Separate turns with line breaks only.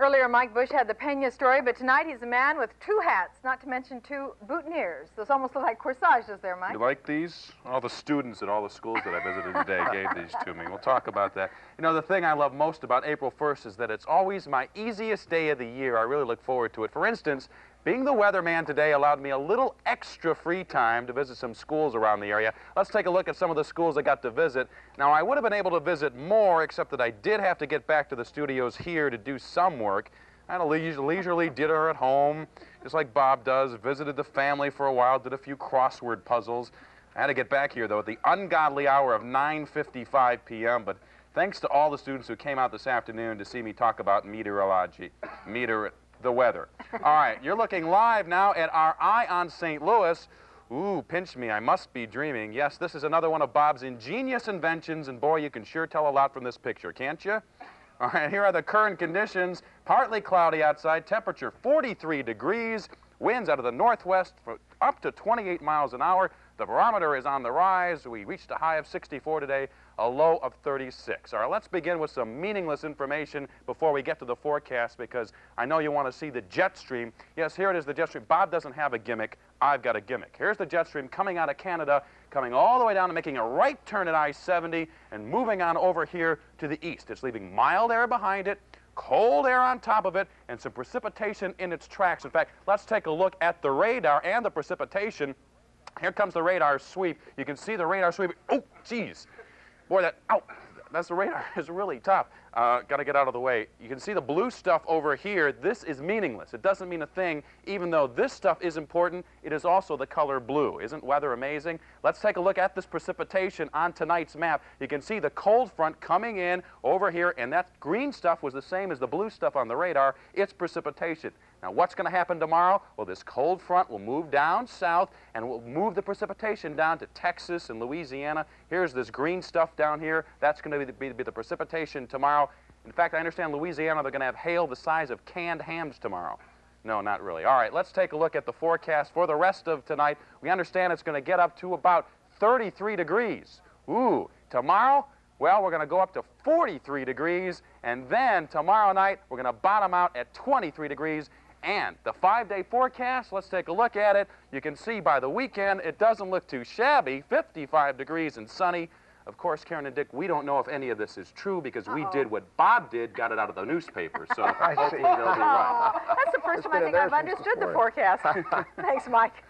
Earlier, Mike Bush had the Pena story, but tonight he's a man with two hats, not to mention two boutonnieres. Those almost look like corsages there, Mike.
You like these? All the students at all the schools that I visited today gave these to me. We'll talk about that. You know, the thing I love most about April 1st is that it's always my easiest day of the year. I really look forward to it. For instance, being the weatherman today allowed me a little extra free time to visit some schools around the area. Let's take a look at some of the schools I got to visit. Now, I would have been able to visit more, except that I did have to get back to the studios here to do some work. I had a leisurely dinner at home, just like Bob does, visited the family for a while, did a few crossword puzzles. I had to get back here, though, at the ungodly hour of 9:55 p.m., but thanks to all the students who came out this afternoon to see me talk about meteorology, the weather. All right, you're looking live now at our Eye on St. Louis. Ooh, pinch me, I must be dreaming. Yes, this is another one of Bob's ingenious inventions, and boy, you can sure tell a lot from this picture, can't you? All right, here are the current conditions. Partly cloudy outside, temperature 43 degrees, winds out of the northwest for up to 28 miles an hour. The barometer is on the rise. We reached a high of 64 today, a low of 36. All right, let's begin with some meaningless information before we get to the forecast, because I know you want to see the jet stream. Yes, here it is, the jet stream. Bob doesn't have a gimmick. I've got a gimmick. Here's the jet stream coming out of Canada, coming all the way down and making a right turn at I-70 and moving on over here to the east. It's leaving mild air behind it, cold air on top of it, and some precipitation in its tracks. In fact, let's take a look at the radar and the precipitation. Here comes the radar sweep. You can see the radar sweep. Oh, geez. Boy, that's the radar is really tough. Got to get out of the way. You can see the blue stuff over here. This is meaningless. It doesn't mean a thing. Even though this stuff is important, it is also the color blue. Isn't weather amazing? Let's take a look at this precipitation on tonight's map. You can see the cold front coming in over here, and that green stuff was the same as the blue stuff on the radar. It's precipitation. Now, what's going to happen tomorrow? Well, this cold front will move down south and will move the precipitation down to Texas and Louisiana. Here's this green stuff down here. That's going to be the precipitation tomorrow. In fact, I understand Louisiana, they're going to have hail the size of canned hams tomorrow. No, not really. All right, let's take a look at the forecast for the rest of tonight. We understand it's going to get up to about 33 degrees. Ooh, tomorrow? Well, we're going to go up to 43 degrees, and then tomorrow night, we're going to bottom out at 23 degrees. And the 5-day forecast, let's take a look at it. You can see by the weekend, it doesn't look too shabby, 55 degrees and sunny. Of course, Karen and Dick, we don't know if any of this is true because we did what Bob did, got it out of the newspaper. So hopefully they'll be right.
That's the first time I think I've understood the forecast. Thanks, Mike.